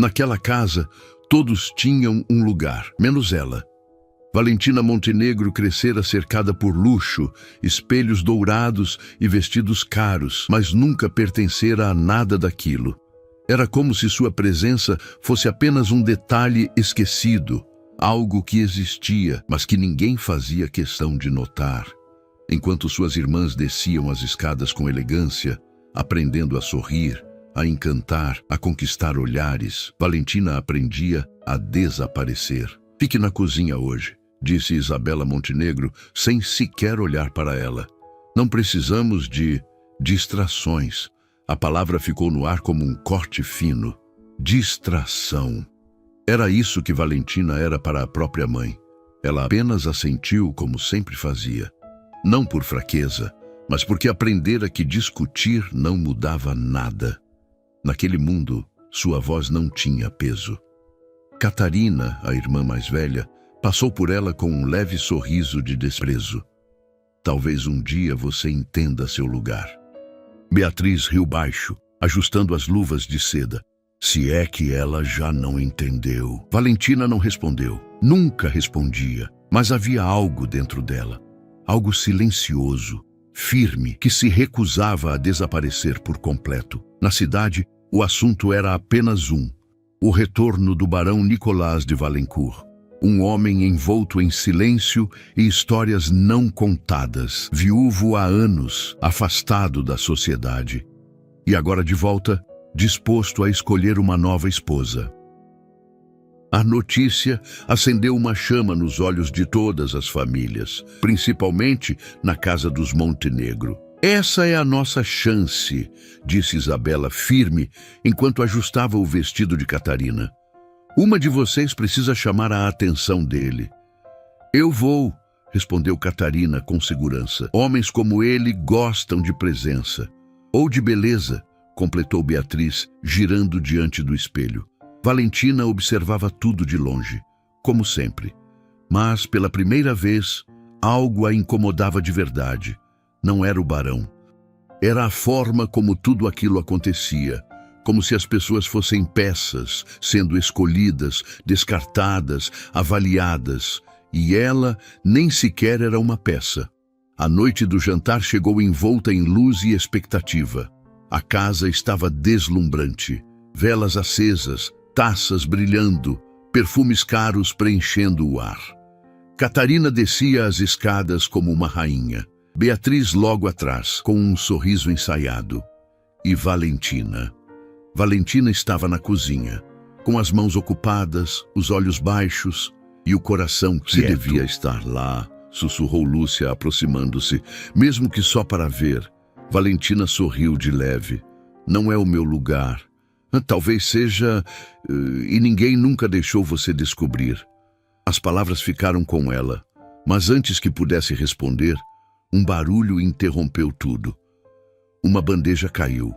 Naquela casa, todos tinham um lugar, menos ela. Valentina Montenegro crescera cercada por luxo, espelhos dourados e vestidos caros, mas nunca pertencera a nada daquilo. Era como se sua presença fosse apenas um detalhe esquecido, algo que existia, mas que ninguém fazia questão de notar. Enquanto suas irmãs desciam as escadas com elegância, aprendendo a sorrir, a encantar, a conquistar olhares, Valentina aprendia a desaparecer. "Fique na cozinha hoje", disse Isabela Montenegro, sem sequer olhar para ela. "Não precisamos de distrações." A palavra ficou no ar como um corte fino. Distração. Era isso que Valentina era para a própria mãe. Ela apenas assentiu como sempre fazia. Não por fraqueza, mas porque aprendera que discutir não mudava nada. Naquele mundo, sua voz não tinha peso. Catarina, a irmã mais velha, passou por ela com um leve sorriso de desprezo. "Talvez um dia você entenda seu lugar." Beatriz riu baixo, ajustando as luvas de seda. Se é que ela já não entendeu. Valentina não respondeu. Nunca respondia, mas havia algo dentro dela. Algo silencioso, firme, que se recusava a desaparecer por completo. Na cidade, o assunto era apenas um: o retorno do barão Nicolás de Valencourt. Um homem envolto em silêncio e histórias não contadas, viúvo há anos, afastado da sociedade. E agora de volta, disposto a escolher uma nova esposa. A notícia acendeu uma chama nos olhos de todas as famílias, principalmente na casa dos Montenegro. "Essa é a nossa chance", disse Isabela firme, enquanto ajustava o vestido de Catarina. "Uma de vocês precisa chamar a atenção dele." "Eu vou", respondeu Catarina com segurança. "Homens como ele gostam de presença." "Ou de beleza", completou Beatriz, girando diante do espelho. Valentina observava tudo de longe, como sempre. Mas, pela primeira vez, algo a incomodava de verdade. Não era o barão. Era a forma como tudo aquilo acontecia, como se as pessoas fossem peças, sendo escolhidas, descartadas, avaliadas, e ela nem sequer era uma peça. A noite do jantar chegou envolta em luz e expectativa. A casa estava deslumbrante. Velas acesas, taças brilhando, perfumes caros preenchendo o ar. Catarina descia as escadas como uma rainha. Beatriz logo atrás, com um sorriso ensaiado. E Valentina. Valentina estava na cozinha, com as mãos ocupadas, os olhos baixos e o coração quieto. "Se devia estar lá", sussurrou Lúcia, aproximando-se, mesmo que só para ver. Valentina sorriu de leve. "Não é o meu lugar. Talvez seja, e ninguém nunca deixou você descobrir." As palavras ficaram com ela, mas antes que pudesse responder, um barulho interrompeu tudo. Uma bandeja caiu.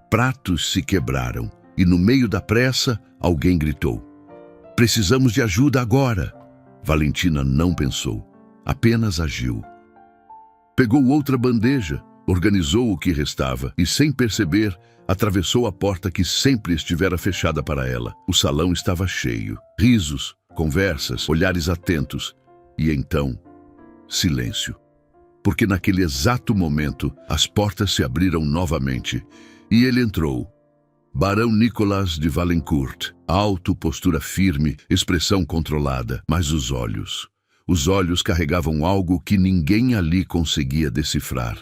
Pratos se quebraram e no meio da pressa, alguém gritou: "Precisamos de ajuda agora." Valentina não pensou, apenas agiu. Pegou outra bandeja, organizou o que restava e, sem perceber, atravessou a porta que sempre estivera fechada para ela. O salão estava cheio. Risos, conversas, olhares atentos. E então, silêncio. Porque naquele exato momento, as portas se abriram novamente e ele entrou. Barão Nicolás de Valencourt. Alto, postura firme, expressão controlada. Mas os olhos carregavam algo que ninguém ali conseguia decifrar.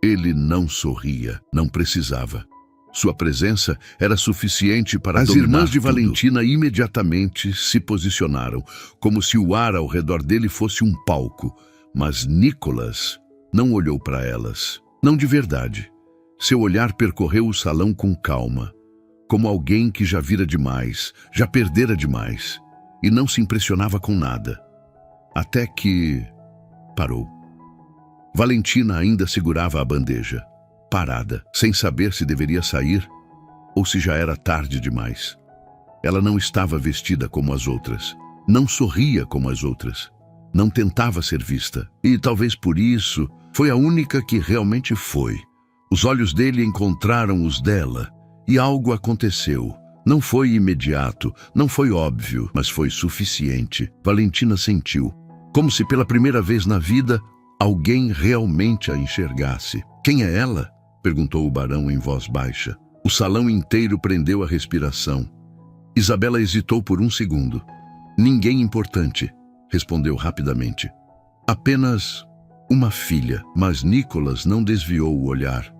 Ele não sorria, não precisava. Sua presença era suficiente para dominar. As irmãs de Valentina imediatamente se posicionaram, como se o ar ao redor dele fosse um palco. Mas Nicolás não olhou para elas. Não de verdade. Seu olhar percorreu o salão com calma, como alguém que já vira demais, já perdera demais, e não se impressionava com nada. Até que parou. Valentina ainda segurava a bandeja, parada, sem saber se deveria sair ou se já era tarde demais. Ela não estava vestida como as outras, não sorria como as outras, não tentava ser vista. E talvez por isso, foi a única que realmente foi. Os olhos dele encontraram os dela, e algo aconteceu. Não foi imediato, não foi óbvio, mas foi suficiente. Valentina sentiu, como se pela primeira vez na vida, alguém realmente a enxergasse. Quem é ela? Perguntou o barão em voz baixa. O salão inteiro prendeu a respiração. Isabela hesitou por um segundo. Ninguém importante, respondeu rapidamente. Apenas uma filha, mas Nicolas não desviou o olhar.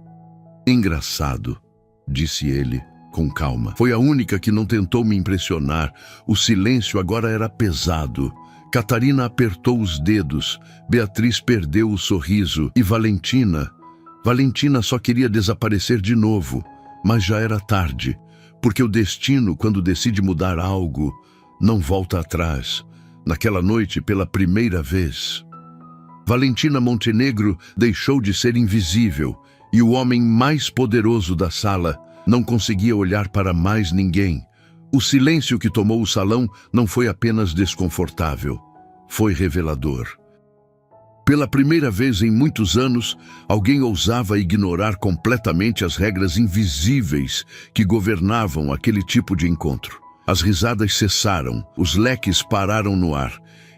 Engraçado, disse ele com calma. Foi a única que não tentou me impressionar. O silêncio agora era pesado. Catarina apertou os dedos. Beatriz perdeu o sorriso. E Valentina só queria desaparecer de novo. Mas já era tarde, porque o destino, quando decide mudar algo, não volta atrás. Naquela noite, pela primeira vez, Valentina Montenegro deixou de ser invisível e o homem mais poderoso da sala não conseguia olhar para mais ninguém. O silêncio que tomou o salão não foi apenas desconfortável, foi revelador. Pela primeira vez em muitos anos, alguém ousava ignorar completamente as regras invisíveis que governavam aquele tipo de encontro. As risadas cessaram, os leques pararam no ar,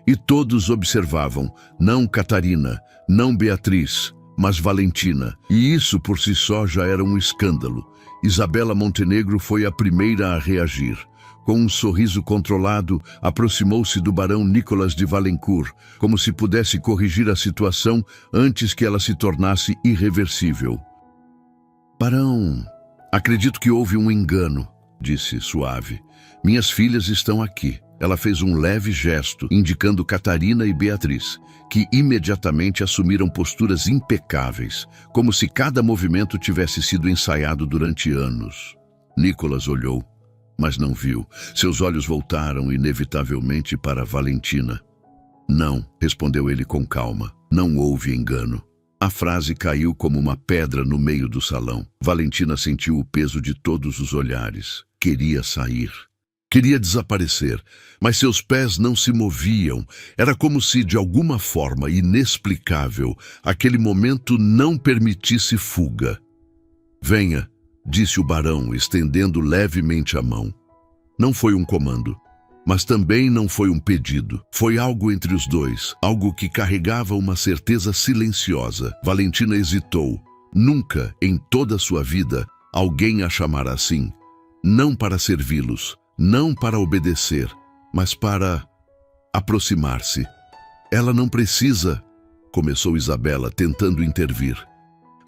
e todos observavam, não Catarina, não Beatriz, mas Valentina. E isso por si só já era um escândalo. Isabela Montenegro foi a primeira a reagir. Com um sorriso controlado, aproximou-se do barão Nicolas de Valencourt, como se pudesse corrigir a situação antes que ela se tornasse irreversível. Barão, acredito que houve um engano, disse suave. Minhas filhas estão aqui. Ela fez um leve gesto, indicando Catarina e Beatriz, que imediatamente assumiram posturas impecáveis, como se cada movimento tivesse sido ensaiado durante anos. Nicolas olhou, mas não viu. Seus olhos voltaram inevitavelmente para Valentina. Não, respondeu ele com calma. Não houve engano. A frase caiu como uma pedra no meio do salão. Valentina sentiu o peso de todos os olhares. Queria sair. Queria desaparecer, mas seus pés não se moviam. Era como se, de alguma forma inexplicável, aquele momento não permitisse fuga. Venha, disse o barão, estendendo levemente a mão. Não foi um comando, mas também não foi um pedido. Foi algo entre os dois, algo que carregava uma certeza silenciosa. Valentina hesitou. Nunca, em toda a sua vida, alguém a chamara assim. Não para servi-los, não para obedecer, mas para aproximar-se. Ela não precisa, começou Isabela, tentando intervir.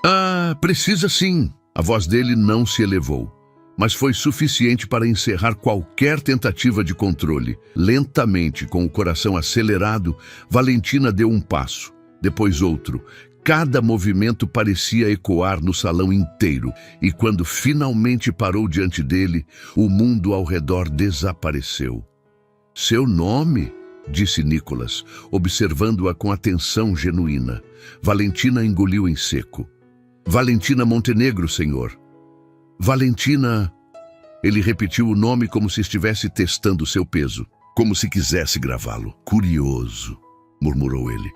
Ah, precisa sim. A voz dele não se elevou, mas foi suficiente para encerrar qualquer tentativa de controle. Lentamente, com o coração acelerado, Valentina deu um passo, depois outro. Cada movimento parecia ecoar no salão inteiro, e quando finalmente parou diante dele, o mundo ao redor desapareceu. Seu nome? Disse Nicolas, observando-a com atenção genuína. Valentina engoliu em seco. Valentina Montenegro, senhor. Valentina... Ele repetiu o nome como se estivesse testando seu peso, como se quisesse gravá-lo. Curioso, murmurou ele.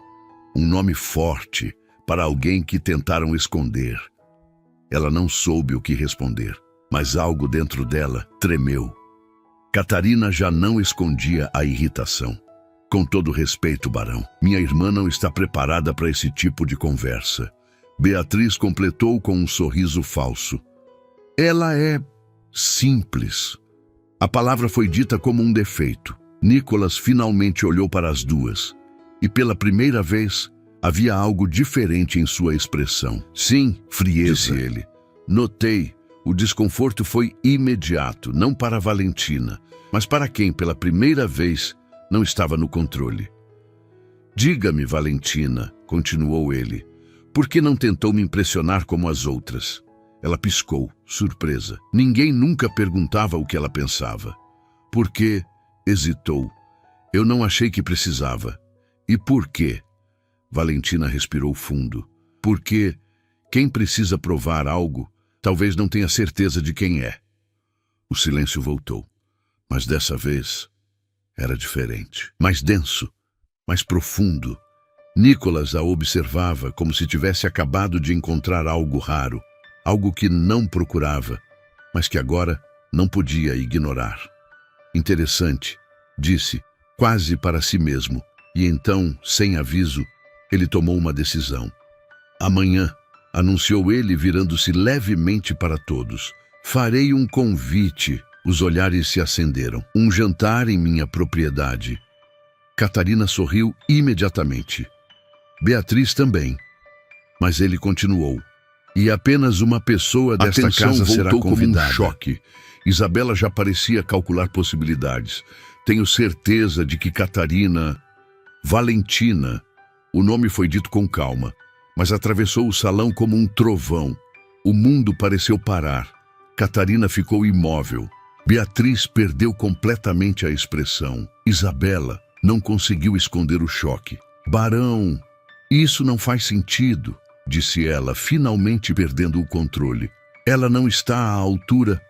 Um nome forte para alguém que tentaram esconder. Ela não soube o que responder, mas algo dentro dela tremeu. Catarina já não escondia a irritação. Com todo respeito, barão, minha irmã não está preparada para esse tipo de conversa. Beatriz completou com um sorriso falso. Ela é simples. A palavra foi dita como um defeito. Nicolas finalmente olhou para as duas, e pela primeira vez havia algo diferente em sua expressão. Sim, frieza, disse ele. Notei. O desconforto foi imediato, não para Valentina, mas para quem, pela primeira vez, não estava no controle. Diga-me, Valentina, continuou ele, por que não tentou me impressionar como as outras? Ela piscou, surpresa. Ninguém nunca perguntava o que ela pensava. Por quê? Hesitou. Eu não achei que precisava. E por quê? Valentina respirou fundo. Porque quem precisa provar algo, talvez não tenha certeza de quem é. O silêncio voltou, mas dessa vez era diferente, mais denso, mais profundo. Nicolas a observava como se tivesse acabado de encontrar algo raro, algo que não procurava, mas que agora Não podia ignorar. Interessante, disse, quase para si mesmo, e então, sem aviso, ele tomou uma decisão. Amanhã, anunciou ele, virando-se levemente para todos, farei um convite. Os olhares se acenderam. Um jantar em minha propriedade. Catarina sorriu imediatamente. Beatriz também. Mas ele continuou. E apenas uma pessoa desta casa será convidada. Como um choque. Isabela já parecia calcular possibilidades. Tenho certeza de que Catarina... Valentina. O nome foi dito com calma, mas atravessou o salão como um trovão. O mundo pareceu parar. Catarina ficou imóvel. Beatriz perdeu completamente a expressão. Isabela não conseguiu esconder o choque. Barão, isso não faz sentido, disse ela, finalmente perdendo o controle. Ela não está à altura.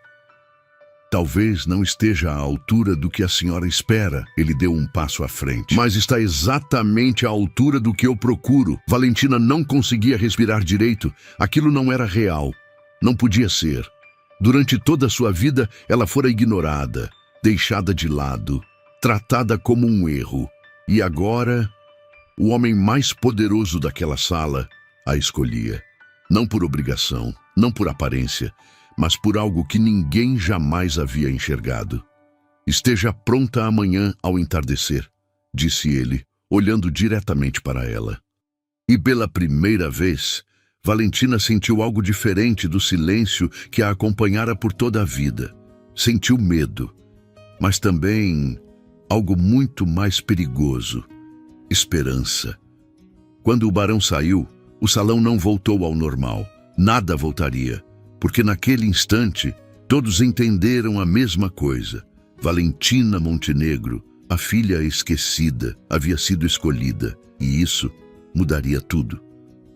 Talvez não esteja à altura do que a senhora espera. Ele deu um passo à frente. Mas está exatamente à altura do que eu procuro. Valentina não conseguia respirar direito. Aquilo não era real. Não podia ser. Durante toda a sua vida, ela fora ignorada, deixada de lado, tratada como um erro. E agora, o homem mais poderoso daquela sala a escolhia. Não por obrigação, não por aparência, mas por algo que ninguém jamais havia enxergado. Esteja pronta amanhã ao entardecer, disse ele, olhando diretamente para ela. E pela primeira vez, Valentina sentiu algo diferente do silêncio que a acompanhara por toda a vida. Sentiu medo, mas também algo muito mais perigoso: esperança. Quando o barão saiu, o salão não voltou ao normal. Nada voltaria, porque naquele instante todos entenderam a mesma coisa. Valentina Montenegro, a filha esquecida, havia sido escolhida, e isso mudaria tudo.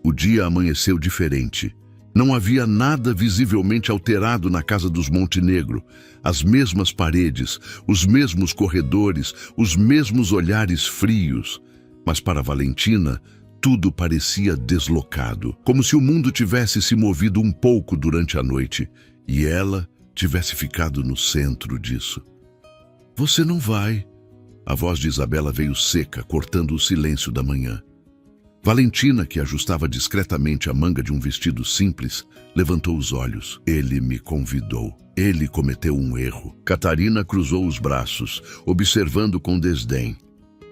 O dia amanheceu diferente. Não havia nada visivelmente alterado na casa dos Montenegro. As mesmas paredes, os mesmos corredores, os mesmos olhares frios. Mas para Valentina, tudo parecia deslocado, como se o mundo tivesse se movido um pouco durante a noite e ela tivesse ficado no centro disso. Você não vai. A voz de Isabela veio seca, cortando o silêncio da manhã. Valentina, que ajustava discretamente a manga de um vestido simples, levantou os olhos. Ele me convidou. Ele cometeu um erro. Catarina cruzou os braços, observando com desdém.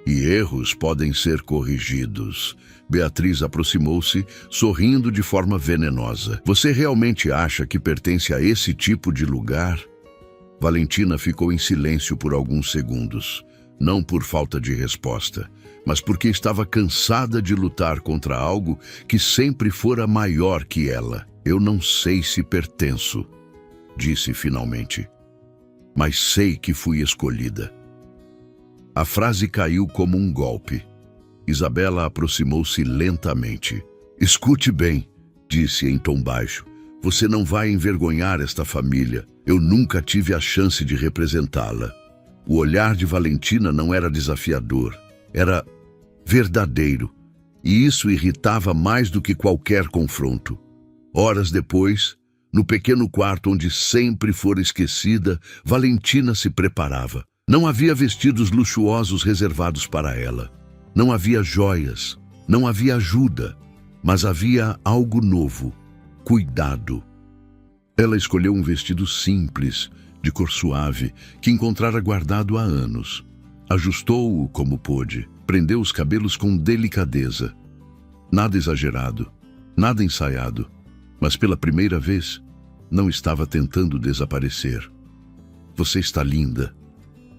E erros podem ser corrigidos. Beatriz aproximou-se, sorrindo de forma venenosa. Você realmente acha que pertence a esse tipo de lugar? Valentina ficou em silêncio por alguns segundos. Não por falta de resposta, mas porque estava cansada de lutar contra algo que sempre fora maior que ela. Eu não sei se pertenço, disse finalmente, mas sei que fui escolhida. A frase caiu como um golpe. Isabela aproximou-se lentamente. Escute bem, disse em tom baixo. Você não vai envergonhar esta família. Eu nunca tive a chance de representá-la. O olhar de Valentina não era desafiador, era verdadeiro, e isso irritava mais do que qualquer confronto. Horas depois, no pequeno quarto onde sempre fora esquecida, Valentina se preparava. Não havia vestidos luxuosos reservados para ela. Não havia joias, não havia ajuda, mas havia algo novo: cuidado. Ela escolheu um vestido simples, de cor suave, que encontrara guardado há anos. Ajustou-o como pôde, prendeu os cabelos com delicadeza. Nada exagerado, nada ensaiado, mas pela primeira vez não estava tentando desaparecer. Você está linda.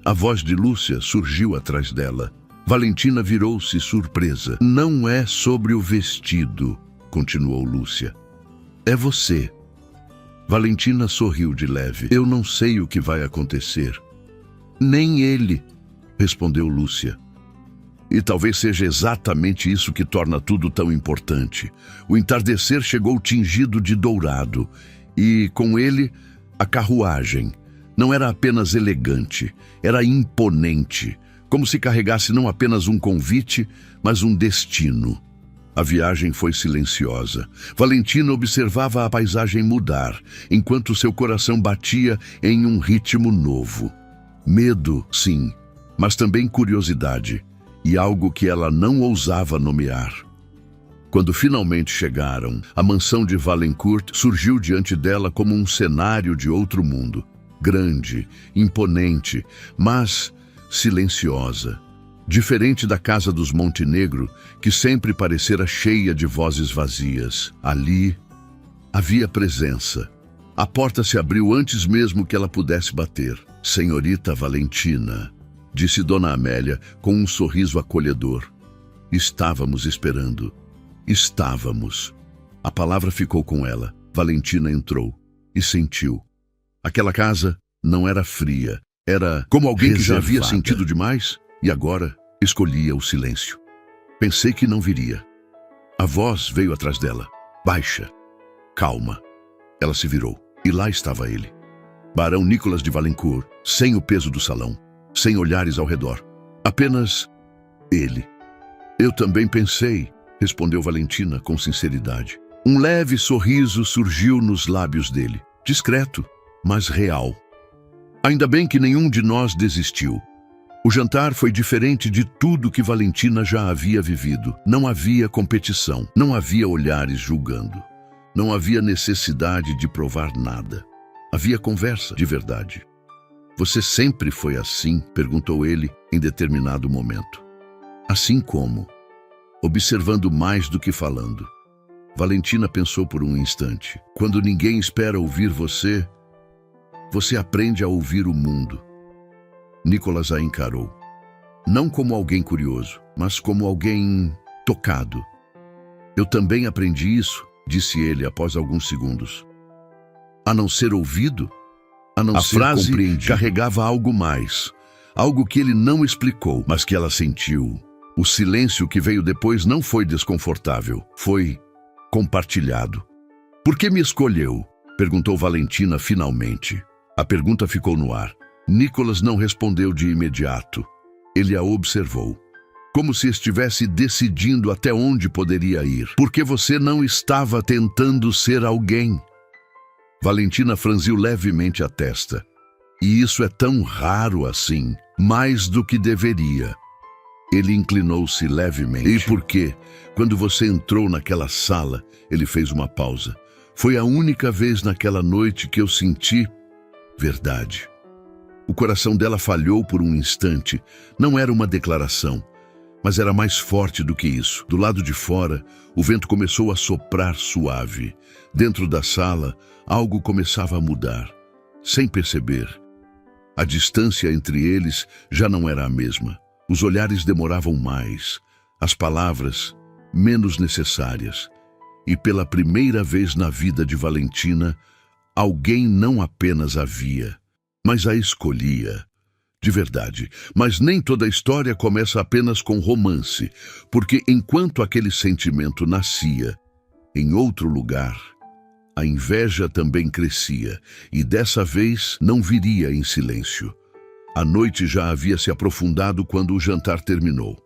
A voz de Lúcia surgiu atrás dela. Valentina virou-se surpresa. Não é sobre o vestido, continuou Lúcia. É você. Valentina sorriu de leve. Eu não sei o que vai acontecer. Nem ele, respondeu Lúcia. E talvez seja exatamente isso que torna tudo tão importante. O entardecer chegou tingido de dourado, e, com ele, a carruagem. Não era apenas elegante, era imponente, como se carregasse não apenas um convite, mas um destino. A viagem foi silenciosa. Valentina observava a paisagem mudar, enquanto seu coração batia em um ritmo novo. Medo, sim, mas também curiosidade, e algo que ela não ousava nomear. Quando finalmente chegaram, a mansão de Valencourt surgiu diante dela como um cenário de outro mundo. Grande, imponente, mas silenciosa. Diferente da casa dos Montenegro, que sempre parecera cheia de vozes vazias. Ali havia presença. A porta se abriu antes mesmo que ela pudesse bater. Senhorita Valentina, disse Dona Amélia com um sorriso acolhedor. Estávamos esperando. Estávamos. A palavra ficou com ela. Valentina entrou e sentiu. Aquela casa não era fria. Era como alguém que já havia sentido demais e agora escolhia o silêncio. Pensei que não viria. A voz veio atrás dela. Baixa. Calma. Ela se virou e lá estava ele. Barão Nicolas de Valencourt, sem o peso do salão, sem olhares ao redor. Apenas ele. Eu também pensei, respondeu Valentina com sinceridade. Um leve sorriso surgiu nos lábios dele, discreto, mas real. Ainda bem que nenhum de nós desistiu. O jantar foi diferente de tudo que Valentina já havia vivido. Não havia competição, não havia olhares julgando. Não havia necessidade de provar nada. Havia conversa de verdade. Você sempre foi assim? Perguntou ele em determinado momento. Assim como? Observando mais do que falando. Valentina pensou por um instante. Quando ninguém espera ouvir você, você aprende a ouvir o mundo. Nicolas a encarou. Não como alguém curioso, mas como alguém tocado. Eu também aprendi isso, disse ele após alguns segundos. A não ser ouvido, a não ser compreendido. Carregava algo mais, algo que ele não explicou, mas que ela sentiu. O silêncio que veio depois não foi desconfortável, foi compartilhado. Por que me escolheu? Perguntou Valentina finalmente. A pergunta ficou no ar. Nicolas não respondeu de imediato. Ele a observou, como se estivesse decidindo até onde poderia ir. Por que você não estava tentando ser alguém? Valentina franziu levemente a testa. E isso é tão raro assim, mais do que deveria. Ele inclinou-se levemente. E por quê? Quando você entrou naquela sala, ele fez uma pausa. Foi a única vez naquela noite que eu senti verdade. O coração dela falhou por um instante. Não era uma declaração, mas era mais forte do que isso. Do lado de fora, o vento começou a soprar suave. Dentro da sala, algo começava a mudar, sem perceber. A distância entre eles já não era a mesma. Os olhares demoravam mais, as palavras menos necessárias. E pela primeira vez na vida de Valentina, alguém não apenas a via, mas a escolhia. De verdade, mas nem toda a história começa apenas com romance, porque enquanto aquele sentimento nascia, em outro lugar, a inveja também crescia, e dessa vez não viria em silêncio. A noite já havia se aprofundado quando o jantar terminou,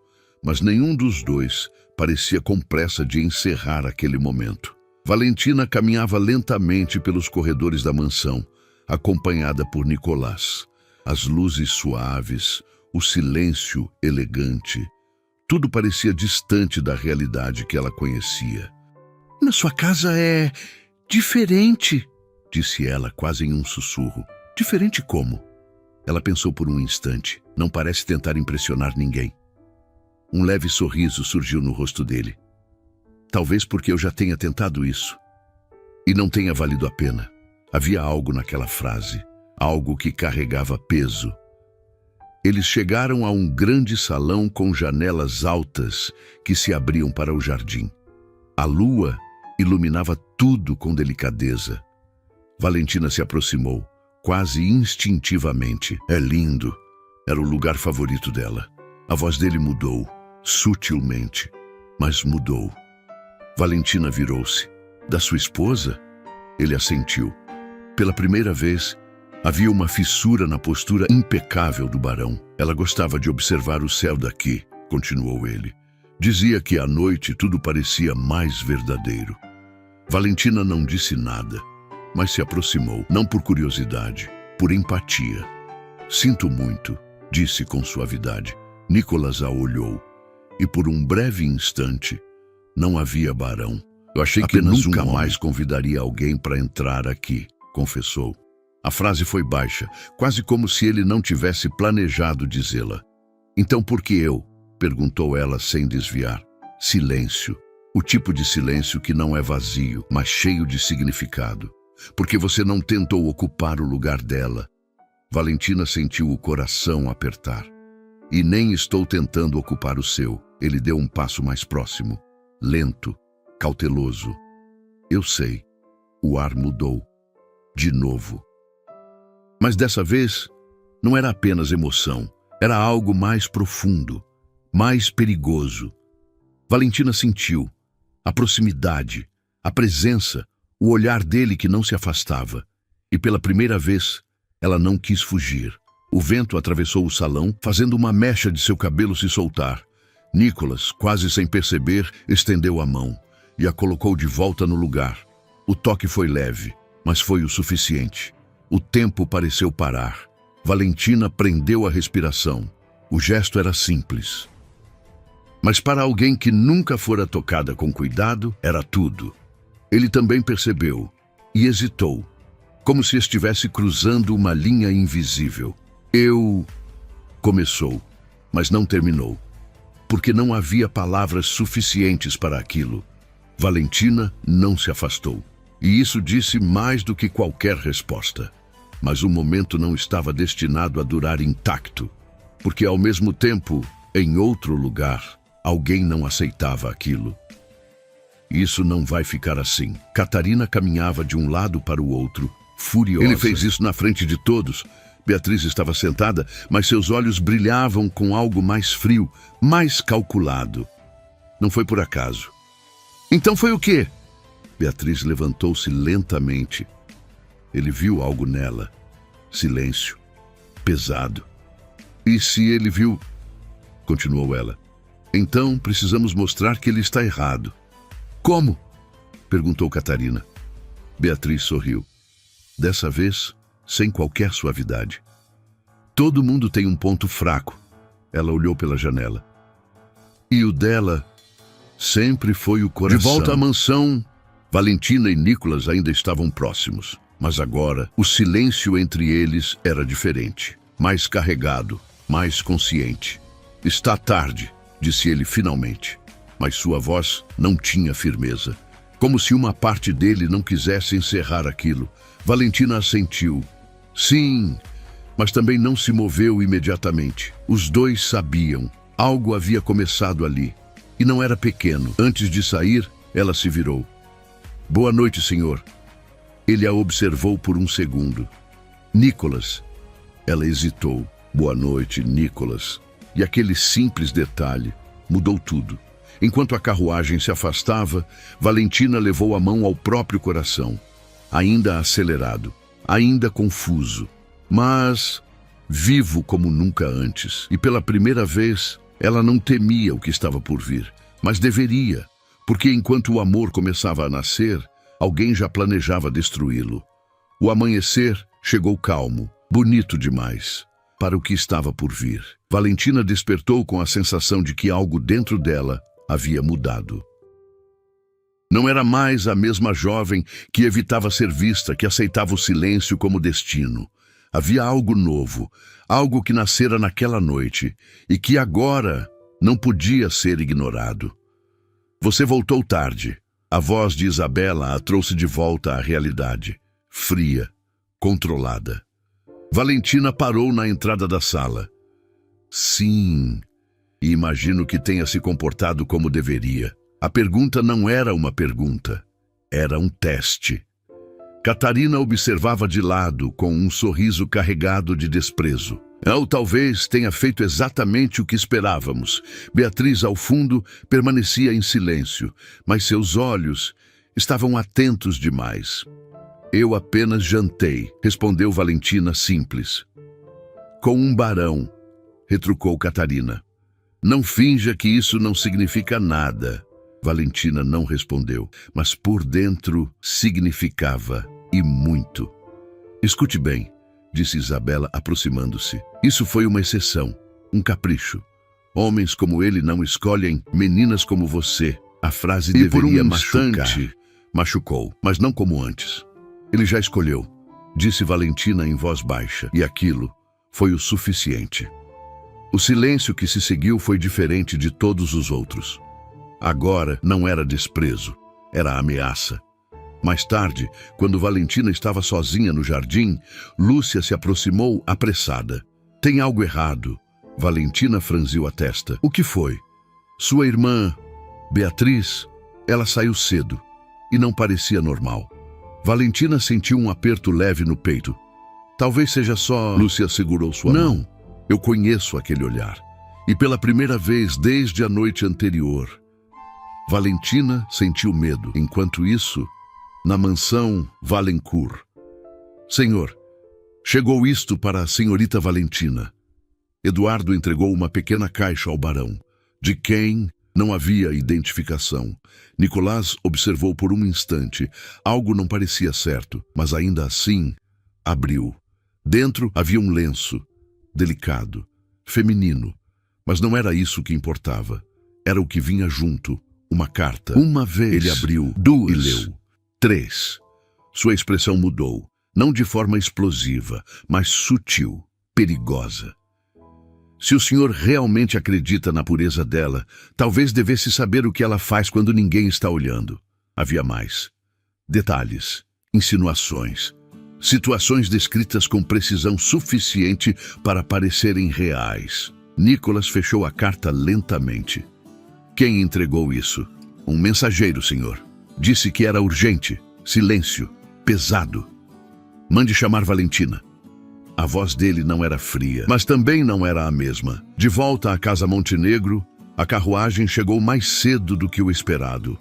mas nenhum dos dois parecia com pressa de encerrar aquele momento. Valentina caminhava lentamente pelos corredores da mansão, acompanhada por Nicolas. As luzes suaves, o silêncio elegante, tudo parecia distante da realidade que ela conhecia. Na sua casa é diferente, disse ela quase em um sussurro. Diferente como? Ela pensou por um instante. Não parece tentar impressionar ninguém. Um leve sorriso surgiu no rosto dele. Talvez porque eu já tenha tentado isso. E não tenha valido a pena. Havia algo naquela frase, algo que carregava peso. Eles chegaram a um grande salão com janelas altas que se abriam para o jardim. A lua iluminava tudo com delicadeza. Valentina se aproximou, quase instintivamente. É lindo. Era o lugar favorito dela. A voz dele mudou, sutilmente, mas mudou. Valentina virou-se. Da sua esposa? Ele assentiu. Pela primeira vez, havia uma fissura na postura impecável do barão. Ela gostava de observar o céu daqui, continuou ele. Dizia que à noite tudo parecia mais verdadeiro. Valentina não disse nada, mas se aproximou, não por curiosidade, por empatia. Sinto muito, disse com suavidade. Nicolas a olhou, e por um breve instante, não havia Barão. Eu achei que nunca mais convidaria alguém para entrar aqui, confessou. A frase foi baixa, quase como se ele não tivesse planejado dizê-la. Então por que eu? Perguntou ela sem desviar. Silêncio. O tipo de silêncio que não é vazio, mas cheio de significado. Porque você não tentou ocupar o lugar dela. Valentina sentiu o coração apertar. E nem estou tentando ocupar o seu. Ele deu um passo mais próximo. Lento, cauteloso. Eu sei. O ar mudou. De novo. Mas dessa vez, não era apenas emoção. Era algo mais profundo, mais perigoso. Valentina sentiu a proximidade, a presença, o olhar dele que não se afastava. E pela primeira vez, ela não quis fugir. O vento atravessou o salão, fazendo uma mecha de seu cabelo se soltar. Nicolas, quase sem perceber, estendeu a mão e a colocou de volta no lugar. O toque foi leve, mas foi o suficiente. O tempo pareceu parar. Valentina prendeu a respiração. O gesto era simples. Mas para alguém que nunca fora tocada com cuidado, era tudo. Ele também percebeu e hesitou, como se estivesse cruzando uma linha invisível. Começou, mas não terminou, porque não havia palavras suficientes para aquilo. Valentina não se afastou, e isso disse mais do que qualquer resposta. Mas o momento não estava destinado a durar intacto, porque ao mesmo tempo, em outro lugar, alguém não aceitava aquilo. Isso não vai ficar assim. Catarina caminhava de um lado para o outro, furiosa. Ele fez isso na frente de todos. Beatriz estava sentada, mas seus olhos brilhavam com algo mais frio, mais calculado. Não foi por acaso. Então foi o quê? Beatriz levantou-se lentamente. Ele viu algo nela. Silêncio. Pesado. E se ele viu... Continuou ela. Então precisamos mostrar que ele está errado. Como? Perguntou Catarina. Beatriz sorriu. Dessa vez, sem qualquer suavidade. Todo mundo tem um ponto fraco. Ela olhou pela janela. E o dela sempre foi o coração. De volta à mansão, Valentina e Nicolas ainda estavam próximos. Mas agora, o silêncio entre eles era diferente. Mais carregado, mais consciente. Está tarde, disse ele finalmente. Mas sua voz não tinha firmeza. Como se uma parte dele não quisesse encerrar aquilo. Valentina assentiu. Sim, mas também não se moveu imediatamente. Os dois sabiam. Algo havia começado ali. E não era pequeno. Antes de sair, ela se virou. Boa noite, senhor. Ele a observou por um segundo. Nicolas. Ela hesitou. Boa noite, Nicolas. E aquele simples detalhe mudou tudo. Enquanto a carruagem se afastava, Valentina levou a mão ao próprio coração. Ainda acelerado, ainda confuso, mas vivo como nunca antes. E pela primeira vez, ela não temia o que estava por vir, mas deveria, porque enquanto o amor começava a nascer, alguém já planejava destruí-lo. O amanhecer chegou calmo, bonito demais, para o que estava por vir. Valentina despertou com a sensação de que algo dentro dela havia mudado. Não era mais a mesma jovem que evitava ser vista, que aceitava o silêncio como destino. Havia algo novo, algo que nascera naquela noite e que agora não podia ser ignorado. Você voltou tarde. A voz de Isabela a trouxe de volta à realidade, fria, controlada. Valentina parou na entrada da sala. Sim, e imagino que tenha se comportado como deveria. A pergunta não era uma pergunta, era um teste. Catarina observava de lado com um sorriso carregado de desprezo. Ou talvez tenha feito exatamente o que esperávamos. Beatriz, ao fundo, permanecia em silêncio, mas seus olhos estavam atentos demais. Eu apenas jantei, respondeu Valentina simples. Com um barão, retrucou Catarina. Não finja que isso não significa nada. Valentina não respondeu, mas por dentro significava, e muito. Escute bem, disse Isabela aproximando-se. Isso foi uma exceção, um capricho. Homens como ele não escolhem meninas como você. A frase deveria machucar. Machucou, mas não como antes. Ele já escolheu, disse Valentina em voz baixa, e aquilo foi o suficiente. O silêncio que se seguiu foi diferente de todos os outros. Agora não era desprezo, era ameaça. Mais tarde, quando Valentina estava sozinha no jardim, Lúcia se aproximou apressada. Tem algo errado. Valentina franziu a testa. O que foi? Sua irmã, Beatriz, ela saiu cedo e não parecia normal. Valentina sentiu um aperto leve no peito. Talvez seja só... Lúcia segurou sua mão. Não, eu conheço aquele olhar. E pela primeira vez desde a noite anterior, Valentina sentiu medo. Enquanto isso, na mansão Valencourt. Senhor, chegou isto para a senhorita Valentina. Eduardo entregou uma pequena caixa ao barão, de quem não havia identificação. Nicolás observou por um instante. Algo não parecia certo, mas ainda assim, abriu. Dentro havia um lenço, delicado, feminino. Mas não era isso que importava. Era o que vinha junto, uma carta. Uma vez, ele abriu, duas, e leu. 3. Sua expressão mudou, não de forma explosiva, mas sutil, perigosa. Se o senhor realmente acredita na pureza dela, talvez devesse saber o que ela faz quando ninguém está olhando. Havia mais. Detalhes, insinuações, situações descritas com precisão suficiente para parecerem reais. Nicolas fechou a carta lentamente. Quem entregou isso? Um mensageiro, senhor. Disse que era urgente. Silêncio. Pesado. Mande chamar Valentina. A voz dele não era fria, mas também não era a mesma. De volta à Casa Montenegro, a carruagem chegou mais cedo do que o esperado.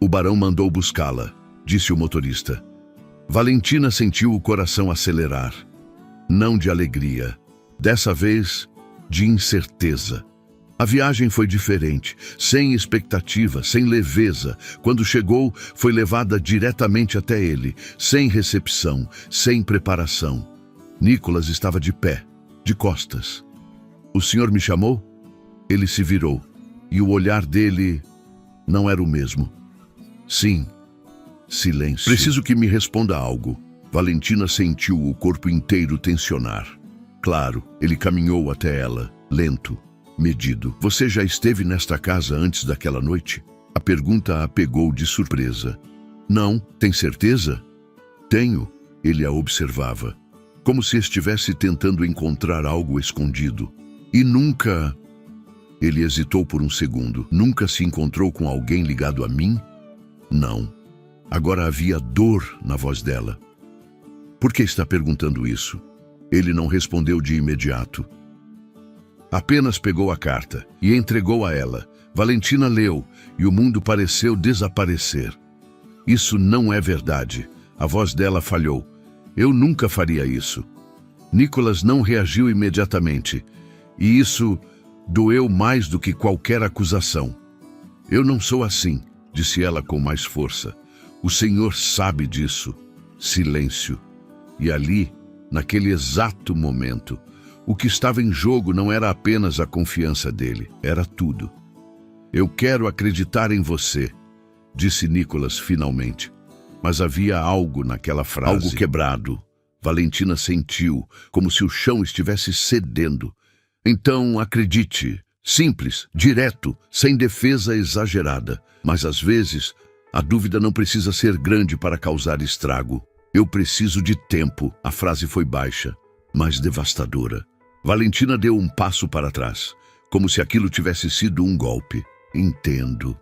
O barão mandou buscá-la, disse o motorista. Valentina sentiu o coração acelerar. Não de alegria. Dessa vez, de incerteza. A viagem foi diferente, sem expectativa, sem leveza. Quando chegou, foi levada diretamente até ele, sem recepção, sem preparação. Nicolas estava de pé, de costas. O senhor me chamou? Ele se virou, e o olhar dele não era o mesmo. Sim. Silêncio. Preciso que me responda algo. Valentina sentiu o corpo inteiro tensionar. Claro, ele caminhou até ela, lento, medido. Você já esteve nesta casa antes daquela noite? A pergunta a pegou de surpresa. Não, tem certeza? Tenho, ele a observava, como se estivesse tentando encontrar algo escondido. E nunca... Ele hesitou por um segundo. Nunca se encontrou com alguém ligado a mim? Não. Agora havia dor na voz dela. Por que está perguntando isso? Ele não respondeu de imediato. Apenas pegou a carta e entregou a ela. Valentina leu e o mundo pareceu desaparecer. Isso não é verdade. A voz dela falhou. Eu nunca faria isso. Nicolas não reagiu imediatamente, e isso doeu mais do que qualquer acusação. Eu não sou assim, disse ela com mais força. O senhor sabe disso. Silêncio. E ali, naquele exato momento, o que estava em jogo não era apenas a confiança dele, era tudo. Eu quero acreditar em você, disse Nicolas finalmente. Mas havia algo naquela frase. Algo quebrado. Valentina sentiu, como se o chão estivesse cedendo. Então, acredite. Simples, direto, sem defesa exagerada. Mas às vezes, a dúvida não precisa ser grande para causar estrago. Eu preciso de tempo. A frase foi baixa, mas devastadora. Valentina deu um passo para trás, como se aquilo tivesse sido um golpe. Entendo.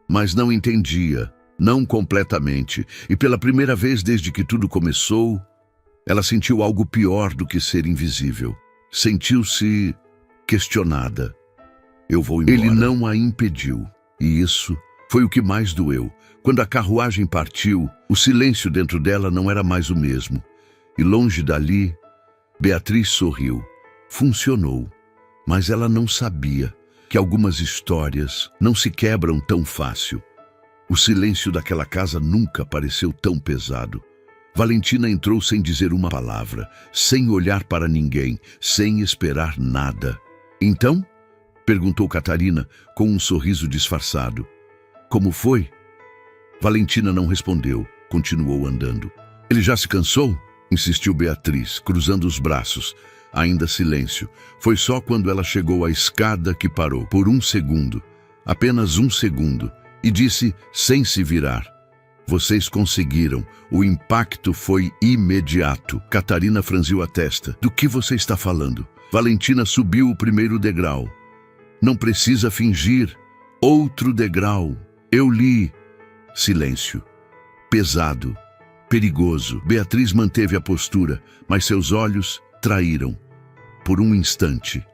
Mas não entendia. Não completamente, e pela primeira vez desde que tudo começou, ela sentiu algo pior do que ser invisível. Sentiu-se questionada. Eu vou embora. Ele não a impediu, e isso foi o que mais doeu. Quando a carruagem partiu, o silêncio dentro dela não era mais o mesmo. E longe dali, Beatriz sorriu. Funcionou, mas ela não sabia. que algumas histórias não se quebram tão fácil. O silêncio daquela casa nunca pareceu tão pesado. Valentina entrou sem dizer uma palavra, sem olhar para ninguém, sem esperar nada. Então? Perguntou Catarina, com um sorriso disfarçado. Como foi? Valentina não respondeu, continuou andando. Ele já se cansou? Insistiu Beatriz, cruzando os braços. Ainda silêncio. Foi só quando ela chegou à escada que parou, por um segundo. Apenas um segundo. E disse, sem se virar. Vocês conseguiram. O impacto foi imediato. Catarina franziu a testa. Do que você está falando? Valentina subiu o primeiro degrau. Não precisa fingir. Outro degrau. Eu li. Silêncio. Pesado. Perigoso. Beatriz manteve a postura, mas seus olhos traíram. Por um instante.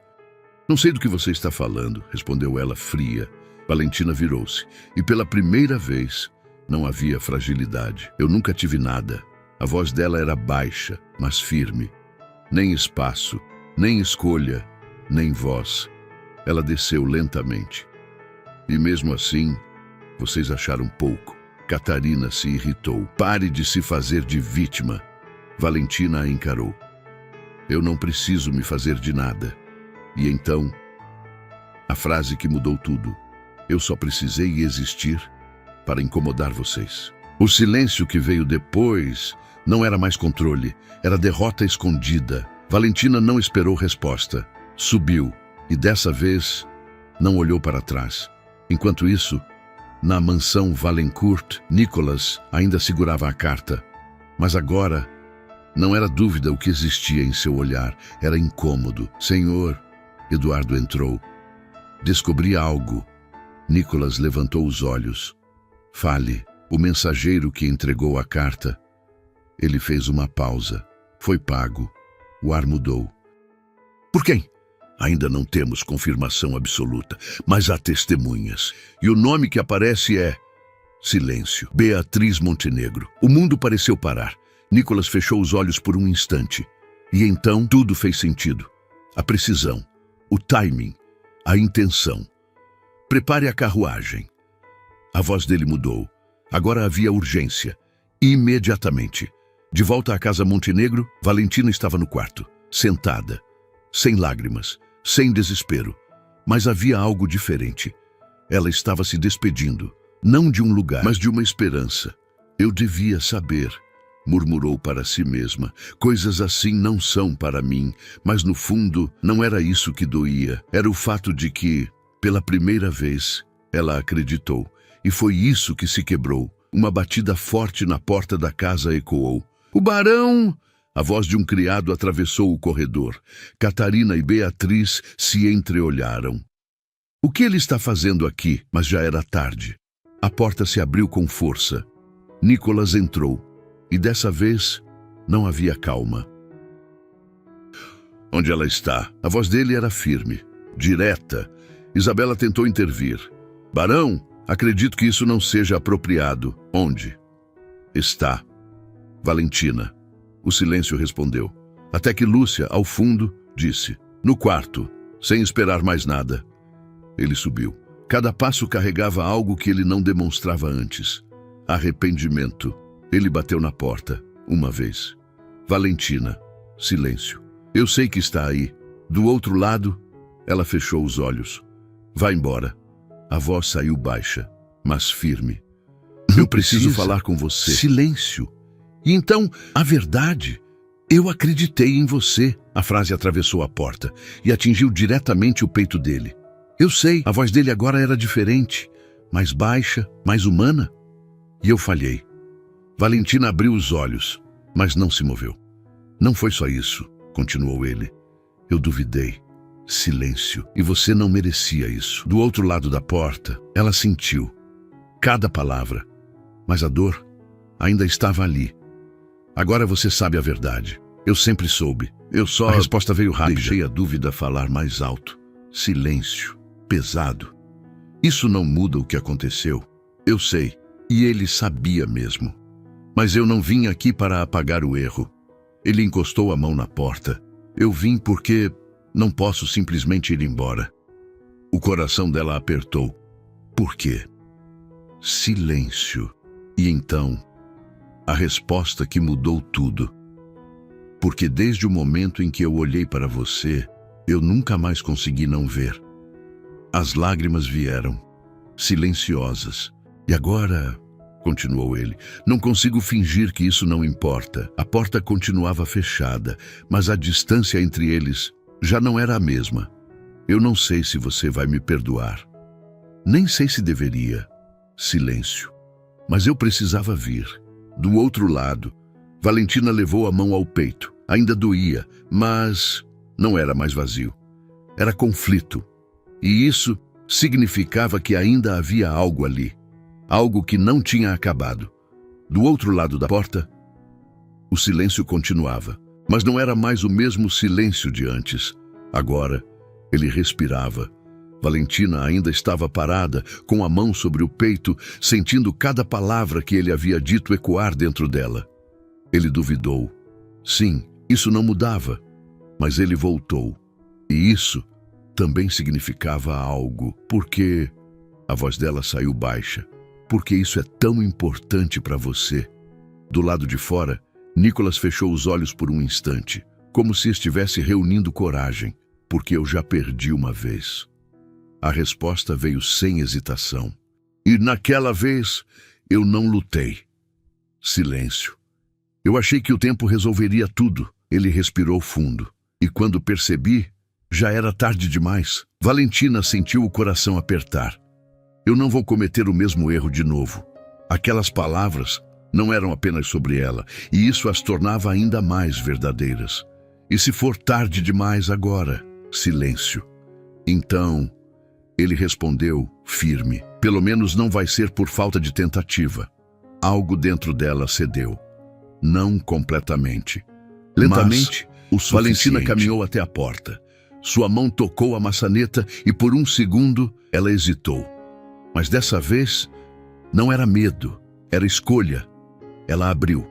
Não sei do que você está falando, respondeu ela fria. Valentina virou-se. E pela primeira vez, não havia fragilidade. Eu nunca tive nada. A voz dela era baixa, mas firme. Nem espaço, nem escolha, nem voz. Ela desceu lentamente. E mesmo assim, vocês acharam pouco. Catarina se irritou. Pare de se fazer de vítima. Valentina a encarou. Eu não preciso me fazer de nada. E então, a frase que mudou tudo. Eu só precisei existir para incomodar vocês. O silêncio que veio depois não era mais controle, era derrota escondida. Valentina não esperou resposta. Subiu e dessa vez não olhou para trás. Enquanto isso, na mansão Valencourt, Nicolas ainda segurava a carta. Mas agora, não era dúvida o que existia em seu olhar, era incômodo. Senhor, Eduardo entrou. Descobri algo. Nicolas levantou os olhos. Fale. O mensageiro que entregou a carta. Ele fez uma pausa. Foi pago. O ar mudou. Por quem? Ainda não temos confirmação absoluta, mas há testemunhas. E o nome que aparece é... Silêncio. Beatriz Montenegro. O mundo pareceu parar. Nicolas fechou os olhos por um instante. E então tudo fez sentido. A precisão, o timing, a intenção. Prepare a carruagem. A voz dele mudou. Agora havia urgência. Imediatamente. De volta à casa Montenegro, Valentina estava no quarto, sentada, sem lágrimas, sem desespero. Mas havia algo diferente. Ela estava se despedindo, não de um lugar, mas de uma esperança. Eu devia saber, murmurou para si mesma. Coisas assim não são para mim, mas no fundo não era isso que doía. Era o fato de que, pela primeira vez, ela acreditou. E foi isso que se quebrou. Uma batida forte na porta da casa ecoou. O barão! A voz de um criado atravessou o corredor. Catarina e Beatriz se entreolharam. O que ele está fazendo aqui? Mas já era tarde. A porta se abriu com força. Nicolas entrou. E dessa vez, não havia calma. Onde ela está? A voz dele era firme, direta. Isabela tentou intervir. Barão, acredito que isso não seja apropriado. Onde? Está. Valentina. O silêncio respondeu. Até que Lúcia, ao fundo, disse. No quarto, sem esperar mais nada. Ele subiu. Cada passo carregava algo que ele não demonstrava antes. Arrependimento. Ele bateu na porta, uma vez. Valentina. Silêncio. Eu sei que está aí. Do outro lado, ela fechou os olhos. Vá embora. A voz saiu baixa, mas firme. Eu preciso falar com você. Silêncio. E então, a verdade. Eu acreditei em você. A frase atravessou a porta e atingiu diretamente o peito dele. Eu sei, a voz dele agora era diferente, mais baixa, mais humana. E eu falhei. Valentina abriu os olhos, mas não se moveu. Não foi só isso, continuou ele. Eu duvidei. Silêncio. E você não merecia isso. Do outro lado da porta, ela sentiu cada palavra. Mas a dor ainda estava ali. Agora você sabe a verdade. Eu sempre soube. A resposta veio rápida. Deixei a dúvida falar mais alto. Silêncio. Pesado. Isso não muda o que aconteceu. Eu sei. E ele sabia mesmo. Mas eu não vim aqui para apagar o erro. Ele encostou a mão na porta. Eu vim porque não posso simplesmente ir embora. O coração dela apertou. Por quê? Silêncio. E então, a resposta que mudou tudo. Porque desde o momento em que eu olhei para você, eu nunca mais consegui não ver. As lágrimas vieram, silenciosas. E agora, continuou ele, não consigo fingir que isso não importa. A porta continuava fechada, mas a distância entre eles já não era a mesma. Eu não sei se você vai me perdoar. Nem sei se deveria. Silêncio. Mas eu precisava vir. Do outro lado, Valentina levou a mão ao peito. Ainda doía, mas não era mais vazio. Era conflito. E isso significava que ainda havia algo ali. Algo que não tinha acabado. Do outro lado da porta, o silêncio continuava. Mas não era mais o mesmo silêncio de antes. Agora, ele respirava. Valentina ainda estava parada, com a mão sobre o peito, sentindo cada palavra que ele havia dito ecoar dentro dela. Ele duvidou. Sim, isso não mudava. Mas ele voltou. E isso também significava algo. Porque a voz dela saiu baixa. Porque isso é tão importante para você. Do lado de fora, Nicholas fechou os olhos por um instante, como se estivesse reunindo coragem. Porque eu já perdi uma vez. A resposta veio sem hesitação. E naquela vez, eu não lutei. Silêncio. Eu achei que o tempo resolveria tudo. Ele respirou fundo. E quando percebi, já era tarde demais. Valentina sentiu o coração apertar. Eu não vou cometer o mesmo erro de novo. Aquelas palavras não eram apenas sobre ela, e isso as tornava ainda mais verdadeiras. E se for tarde demais agora? Silêncio. Então, ele respondeu, firme. Pelo menos não vai ser por falta de tentativa. Algo dentro dela cedeu. Não completamente. Lentamente, Valentina caminhou até a porta. Sua mão tocou a maçaneta e por um segundo ela hesitou. Mas dessa vez, não era medo, era escolha. Ela abriu.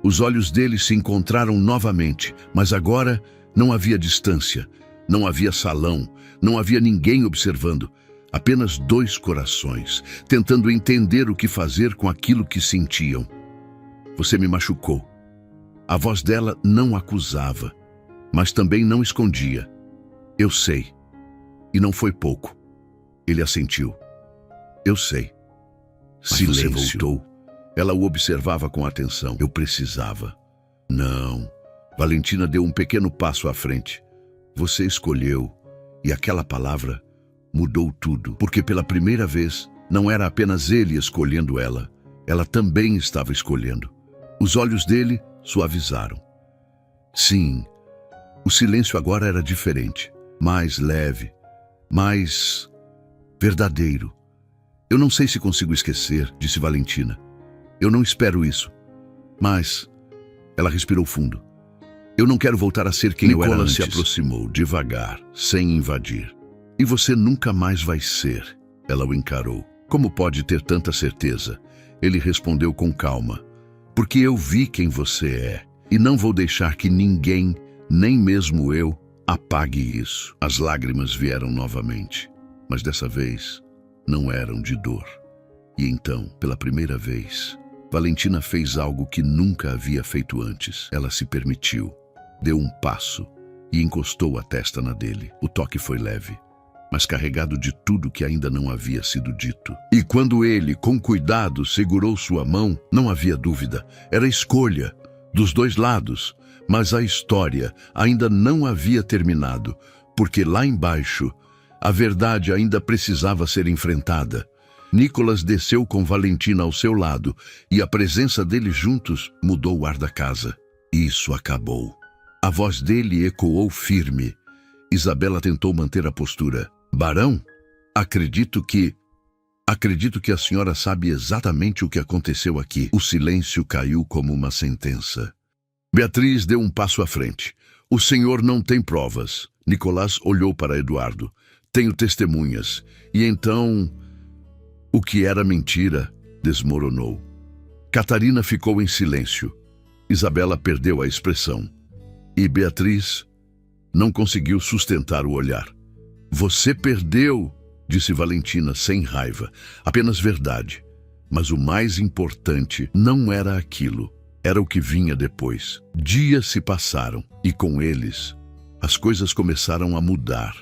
Os olhos dele se encontraram novamente, mas agora não havia distância, não havia salão, não havia ninguém observando. Apenas dois corações, tentando entender o que fazer com aquilo que sentiam. Você me machucou. A voz dela não acusava, mas também não escondia. Eu sei. E não foi pouco. Ele assentiu. Eu sei. Mas silêncio. Você voltou. Ela o observava com atenção. Eu precisava. Não. Valentina deu um pequeno passo à frente. Você escolheu. E aquela palavra mudou tudo. Porque pela primeira vez, não era apenas ele escolhendo ela. Ela também estava escolhendo. Os olhos dele suavizaram. Sim, o silêncio agora era diferente. Mais leve. Mais verdadeiro. Eu não sei se consigo esquecer, disse Valentina. Eu não espero isso. Mas ela respirou fundo. Eu não quero voltar a ser quem eu era antes. Nicholas se aproximou, devagar, sem invadir. E você nunca mais vai ser. Ela o encarou. Como pode ter tanta certeza? Ele respondeu com calma. Porque eu vi quem você é. E não vou deixar que ninguém, nem mesmo eu, apague isso. As lágrimas vieram novamente. Mas dessa vez, não eram de dor. E então, pela primeira vez, Valentina fez algo que nunca havia feito antes. Ela se permitiu. Deu um passo e encostou a testa na dele. O toque foi leve, mas carregado de tudo que ainda não havia sido dito. E quando ele, com cuidado, segurou sua mão, não havia dúvida. Era escolha, dos dois lados. Mas a história ainda não havia terminado, porque lá embaixo, a verdade ainda precisava ser enfrentada. Nicholas desceu com Valentina ao seu lado, e a presença deles juntos mudou o ar da casa. Isso acabou. A voz dele ecoou firme. Isabela tentou manter a postura. Barão, acredito que a senhora sabe exatamente o que aconteceu aqui. O silêncio caiu como uma sentença. Beatriz deu um passo à frente. O senhor não tem provas. Nicolás olhou para Eduardo. Tenho testemunhas. E então, o que era mentira desmoronou. Catarina ficou em silêncio. Isabela perdeu a expressão. E Beatriz não conseguiu sustentar o olhar. Você perdeu, disse Valentina sem raiva. Apenas verdade. Mas o mais importante não era aquilo. Era o que vinha depois. Dias se passaram e com eles as coisas começaram a mudar.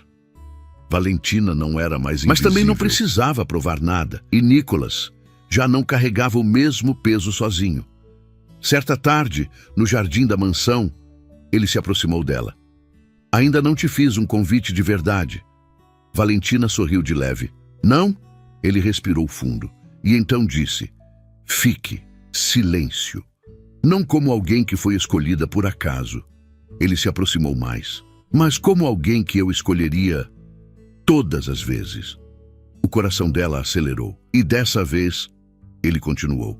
Valentina não era mais invisível. Mas também não precisava provar nada. E Nicholas já não carregava o mesmo peso sozinho. Certa tarde, no jardim da mansão, ele se aproximou dela. Ainda não te fiz um convite de verdade. Valentina sorriu de leve. Não? Ele respirou fundo e então disse: fique, silêncio. Não como alguém que foi escolhida por acaso. Ele se aproximou mais, mas como alguém que eu escolheria todas as vezes. O coração dela acelerou e dessa vez ele continuou.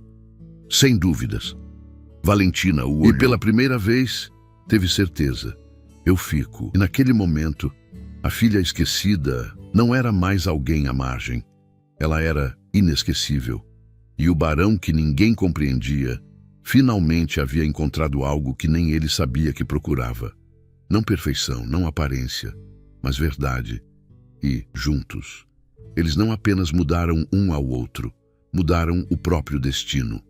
Sem dúvidas. Valentina o olhou. E pela primeira vez teve certeza. Eu fico. E naquele momento, a filha esquecida não era mais alguém à margem. Ela era inesquecível. E o barão que ninguém compreendia finalmente havia encontrado algo que nem ele sabia que procurava. Não perfeição, não aparência, mas verdade. E, juntos, eles não apenas mudaram um ao outro, mudaram o próprio destino.